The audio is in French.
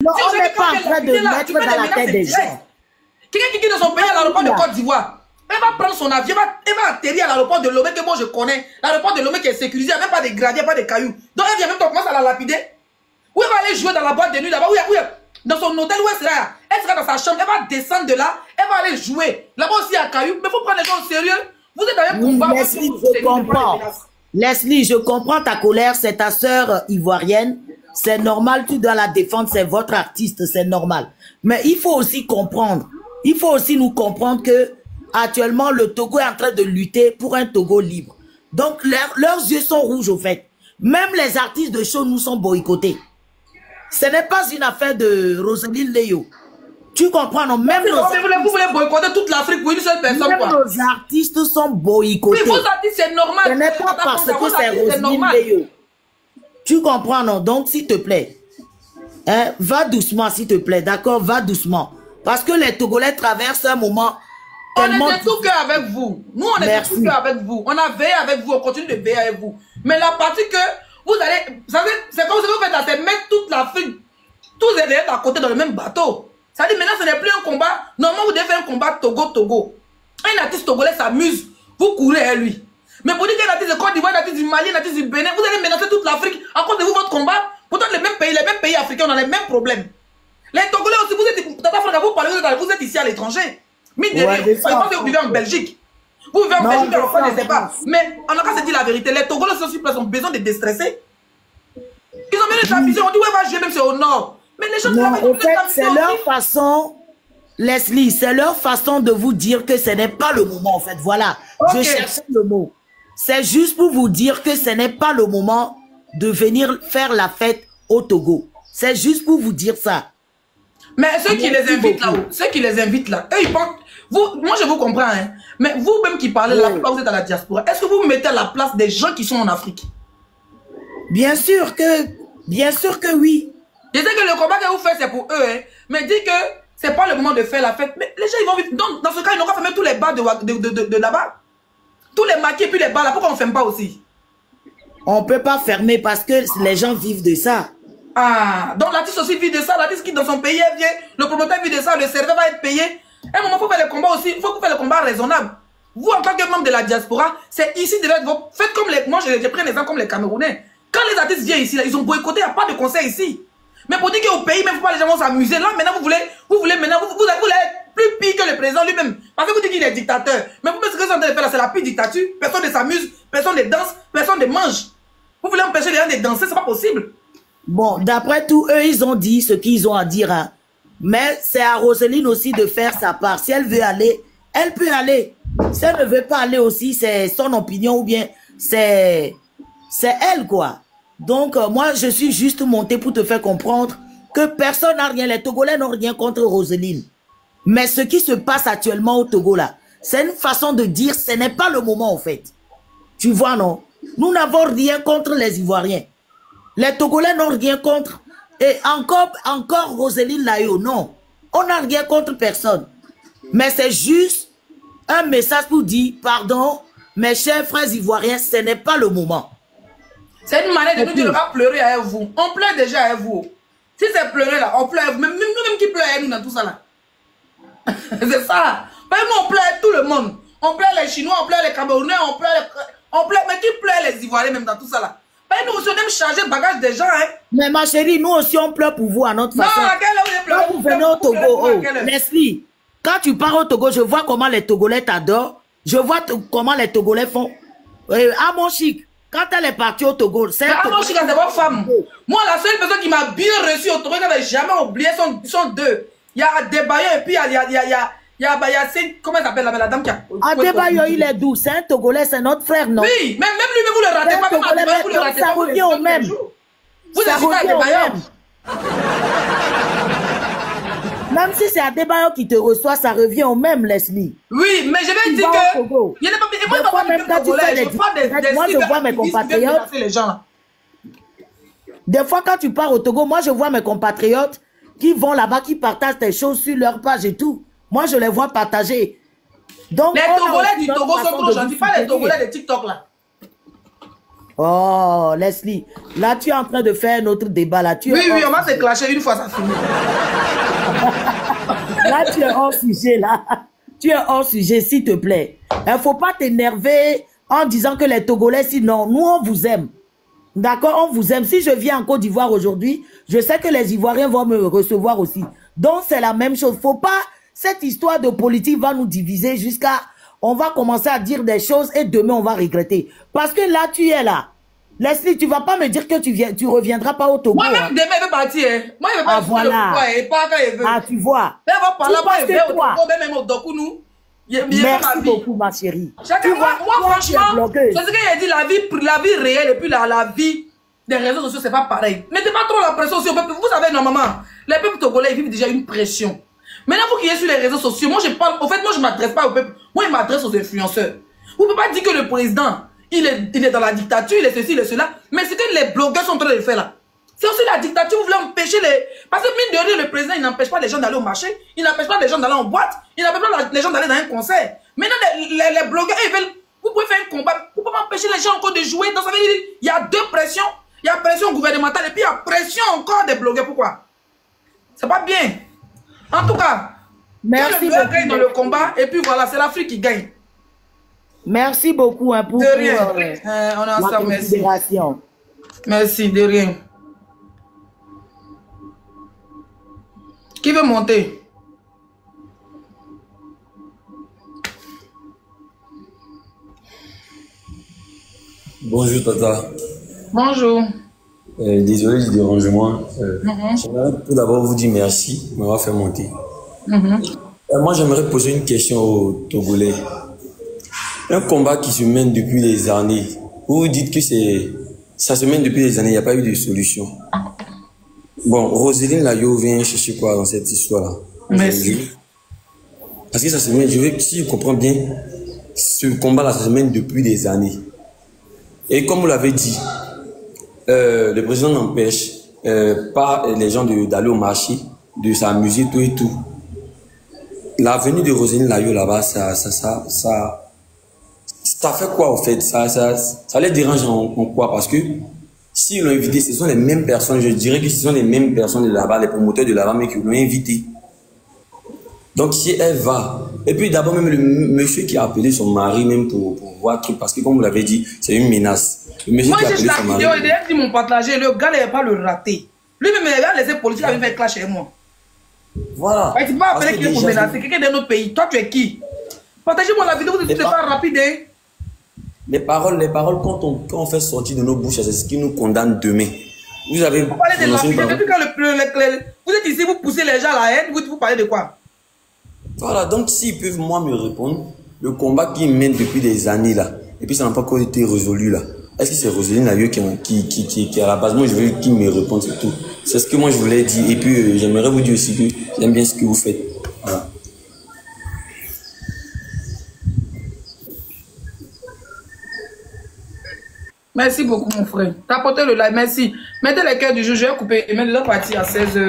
Non, on n'est pas en train de mettre dans la tête des gens. Quelqu'un qui quitte son pays à l'aéroport de Côte d'Ivoire, elle va prendre son avion, elle va atterrir à l'aéroport de Lomé que moi je connais. L'aéroport de Lomé qui est sécurisé, il n'y a même pas de gravier, pas de cailloux. Donc elle vient même commence à la lapider. Où elle va aller jouer dans la boîte de nuit là-bas, dans son hôtel, où elle sera dans sa chambre, elle va descendre de là, elle va aller jouer. Là-bas aussi il y a cailloux, mais il faut prendre les gens au sérieux. Vous êtes dans un combat. Leslie, je comprends. Leslie, je comprends ta colère, c'est ta sœur ivoirienne. C'est normal, tu dois la défendre, c'est votre artiste, c'est normal. Mais il faut aussi comprendre, il faut aussi nous comprendre que actuellement le Togo est en train de lutter pour un Togo libre. Donc leurs yeux sont rouges au fait. Même les artistes de show nous sont boycottés. Ce n'est pas une affaire de Roselyne Léo. Tu comprends, non? Même vous voulez boycotter toute l'Afrique pour une seule personne, même quoi. nos artistes sont boycottés. Oui, vos artistes, c'est normal. Ce n'est pas parce que c'est Roselyne Léo. Tu comprends, non? Donc, s'il te plaît, hein, va doucement, s'il te plaît, d'accord? Va doucement. Parce que les Togolais traversent un moment... On était tout cœur avec vous. Nous, on était tout cœur avec vous. On a veillé avec vous, on continue de veiller avec vous. Mais la partie que vous allez... C'est comme si vous faites là, c'est mettre toute l'Afrique, tous les élèves à côté dans le même bateau. Ça dit maintenant, ce n'est plus un combat. Normalement, vous devez faire un combat Togo-Togo. Un artiste togolais s'amuse, vous courez à lui. Mais pour dire qu'un artiste de Côte d'Ivoire, un artiste du Mali, un artiste du Bénin, vous allez menacer toute l'Afrique à cause de vous, votre combat. Pourtant, les mêmes pays africains, on a les mêmes problèmes. Les Togolais aussi, vous êtes, vous êtes ici à l'étranger. Mais derrière, vous vivez en Belgique. Vous vivez en Belgique, on ne sait pas. Mais on a qu'à se dire la vérité. Les Togolais sont sur place, ont besoin de déstresser. Ils ont bien une vision, on dit, ouais, va jouer même c'est au nord. Mais les gens non, en fait, c'est leur façon, Leslie, c'est leur façon de vous dire que ce n'est pas le moment, en fait. Voilà, je cherchais le mot. C'est juste pour vous dire que ce n'est pas le moment de venir faire la fête au Togo. C'est juste pour vous dire ça. Mais ceux qui les invitent là-haut, ceux qui les invitent là, eux, ils pensent... moi, je vous comprends, hein. Mais vous-même qui parlez là, vous êtes à la diaspora, est-ce que vous vous mettez à la place des gens qui sont en Afrique? Bien sûr que oui. Je sais que le combat que vous faites, c'est pour eux, hein. Mais dites que c'est pas le moment de faire la fête. Mais les gens, ils vont vivre. Donc, dans ce cas, ils n'ont pas fermé tous les bars de là-bas. Tous les maquis et puis les bars là. Pourquoi on ne ferme pas aussi? On ne peut pas fermer parce que les gens vivent de ça. Ah, donc l'artiste aussi vit de ça. L'artiste qui dans son pays, elle vient. Le promoteur vit de ça. Le serveur va être payé. À un moment, il faut faire le combat aussi. Il faut faire le combat raisonnable. Vous, en tant que membre de la diaspora, c'est ici de l'être. Faites comme les. Moi, j'ai pris un exemple comme les Camerounais. Quand les artistes viennent ici, là, ils ont boycotté. Il n'y a pas de concert ici. Mais pour dire qu'au pays, même pas les gens vont s'amuser. Là, maintenant, vous voulez maintenant, vous être plus pire que le président lui-même. Parce que vous dites qu'il est dictateur. Mais vous, ce que vous êtes en train de faire là, c'est la pire dictature. Personne ne s'amuse, personne ne danse, personne ne mange. Vous voulez empêcher les gens de danser, c'est pas possible. Bon, d'après tout, eux, ils ont dit ce qu'ils ont à dire. Hein. Mais c'est à Roselyne aussi de faire sa part. Si elle veut aller, elle peut aller. Si elle ne veut pas aller aussi, c'est son opinion ou bien c'est elle, quoi. Donc, moi, je suis juste monté pour te faire comprendre que personne n'a rien. Les Togolais n'ont rien contre Roselyne. Mais ce qui se passe actuellement au Togo, là, c'est une façon de dire ce n'est pas le moment, en fait. Tu vois, non? Nous n'avons rien contre les Ivoiriens. Les Togolais n'ont rien contre. Et encore Roselyne Layo, non. On n'a rien contre personne. Mais c'est juste un message pour dire, pardon, mes chers frères Ivoiriens, ce n'est pas le moment. C'est une manière de nous dire, on va pleurer avec vous. On pleure déjà avec vous. Si c'est pleurer là, on pleure. Même nous-mêmes qui pleurons avec nous dans tout ça là. C'est ça. Même nous, on pleure avec tout le monde. On pleure les Chinois, on pleure les Camerounais, on pleure. Mais qui pleure les Ivoiriens même dans tout ça là? Nous aussi, on aime charger le bagage des gens. Hein. Mais ma chérie, nous aussi, on pleure pour vous à notre façon. Non, à quelle heure vous venez au Togo, Leslie, quand tu pars au Togo, je vois comment les Togolais t'adorent. Je vois comment les Togolais font. À mon chic. Quand elle est partie au Togo, c'est c'est votre femme. Moi, la seule personne qui m'a bien reçu au Togo, je n'avais jamais oublié, sont deux. Il y a Adebayo et puis il y a comment elle s'appelle la dame qui a... Adebayo, il est doux. C'est un Togolais, c'est notre frère, non? Oui, même lui, vous le ratez pas. Même Adebayo, vous le ratez pas. Ça revient au même. Vous êtes Adebayo. Même si c'est Adebayo qui te reçoit, ça revient au même, Leslie. Oui, mais je vais dire que... Il n'y a pas... Et moi, je vois mes compatriotes. Des fois, quand tu pars au Togo, moi, je vois mes compatriotes qui vont là-bas, qui partagent tes choses sur leur page et tout. Moi, je les vois partager. Donc, les Togolais du Togo sont trop gentils, pas les Togolais de TikTok, là. Oh, Leslie, là, tu es en train de faire notre débat. Là, oui, on va se clasher une fois, ça finit. Là, tu es hors sujet, là. Tu es hors sujet, s'il te plaît. Il ne faut pas t'énerver en disant que les Togolais, sinon, nous, on vous aime. D'accord, on vous aime. Si je viens en Côte d'Ivoire aujourd'hui, je sais que les Ivoiriens vont me recevoir aussi. Donc, c'est la même chose. Faut pas... Cette histoire de politique va nous diviser jusqu'à... On va commencer à dire des choses et demain, on va regretter. Parce que là, tu es là. Leslie, tu vas pas me dire que tu reviendras pas au Togo. Moi, même demain, il veut partir. Moi, il veut partir. Voilà. Ah, tu vois. Elle va parler là-bas, il veut au Togo, même au Dokunou. Merci beaucoup, ma chérie. Tu vois, moi, franchement, c'est ce qu'il a dit, la vie réelle et puis la vie des réseaux sociaux, c'est pas pareil. Mettez pas trop la pression sur le peuple. Vous savez, normalement, les peuples togolais, ils vivent déjà une pression. Maintenant, vous qui êtes sur les réseaux sociaux, moi, je parle, en fait, moi, je m'adresse pas au peuple. Moi, je m'adresse aux influenceurs. Vous ne pouvez pas dire que le président, il est dans la dictature, il est ceci, il est cela. Mais ce que les blogueurs sont en train de faire là, c'est aussi la dictature. Vous voulez empêcher les... Parce que mine de rien, le président, il n'empêche pas les gens d'aller au marché, il n'empêche pas les gens d'aller en boîte, il n'empêche pas les gens d'aller dans un concert. Maintenant, les blogueurs, ils veulent... Vous pouvez faire un combat, vous pouvez empêcher les gens encore de jouer. Donc ça veut dire, il y a deux pressions. Il y a pression gouvernementale et puis il y a pression encore des blogueurs. Pourquoi? C'est pas bien. En tout cas, merci le blogueur gagne dans le combat et puis voilà, c'est l'Afrique qui gagne. Merci beaucoup hein, pour, de rien. On est ensemble, merci. Merci, de rien. Qui veut monter? Bonjour Tata. Bonjour. Désolé du dérangement. J'aimerais tout d'abord vous dire merci de m'avoir fait monter. Moi, j'aimerais poser une question aux Togolais. Un combat qui se mène depuis des années. Vous dites que ça se mène depuis des années, il n'y a pas eu de solution. Bon, Roselyne Layo vient chercher quoi dans cette histoire-là? Merci. Parce que ça se mène, si je comprends bien, ce combat-là, ça se mène depuis des années. Et comme vous l'avez dit, le président n'empêche pas les gens d'aller au marché, de s'amuser, tout et tout. La venue de Roselyne Layo là-bas, ça fait quoi au fait? Ça les dérange en quoi? Parce que s'ils l'ont invité, ce sont les mêmes personnes, je dirais que ce sont les mêmes personnes de là-bas, les promoteurs de là-bas, mais qui l'ont invité. Donc si elle va, et puis d'abord même le monsieur qui a appelé son mari même pour voir truc, parce que comme vous l'avez dit, c'est une menace. Le monsieur moi qui a j'ai appelé la son vidéo, mari. ils m'ont partagé, le gars n'avait pas le raté. Lui-même, il a laissé politique, il avait fait clash chez moi. Voilà. Tu ne peux pas appeler qui est pour menacer, quelqu'un d'un autre pays. Toi, tu es qui? Partagez-moi la vidéo, vous n'êtes pas rapide. Hein? Les paroles, quand on fait sortir de nos bouches, c'est ce qui nous condamne demain. Vous avez... Vous parlez de lapidité, depuis quand vous êtes ici, vous poussez les gens à la haine, vous parlez de quoi? Voilà, donc s'ils peuvent moi me répondre, le combat qu'ils mènent depuis des années là, et puis ça n'a pas encore été résolu là. Est-ce que c'est Roselyne Layo qui est à la base? Moi je veux qu'ils me répondent, c'est tout. C'est ce que moi je voulais dire. Et puis j'aimerais vous dire aussi que j'aime bien ce que vous faites. Voilà. Merci beaucoup mon frère. Tapotez le like, merci. Mettez les cœurs du jour, je vais couper et mettre la partie à 16h.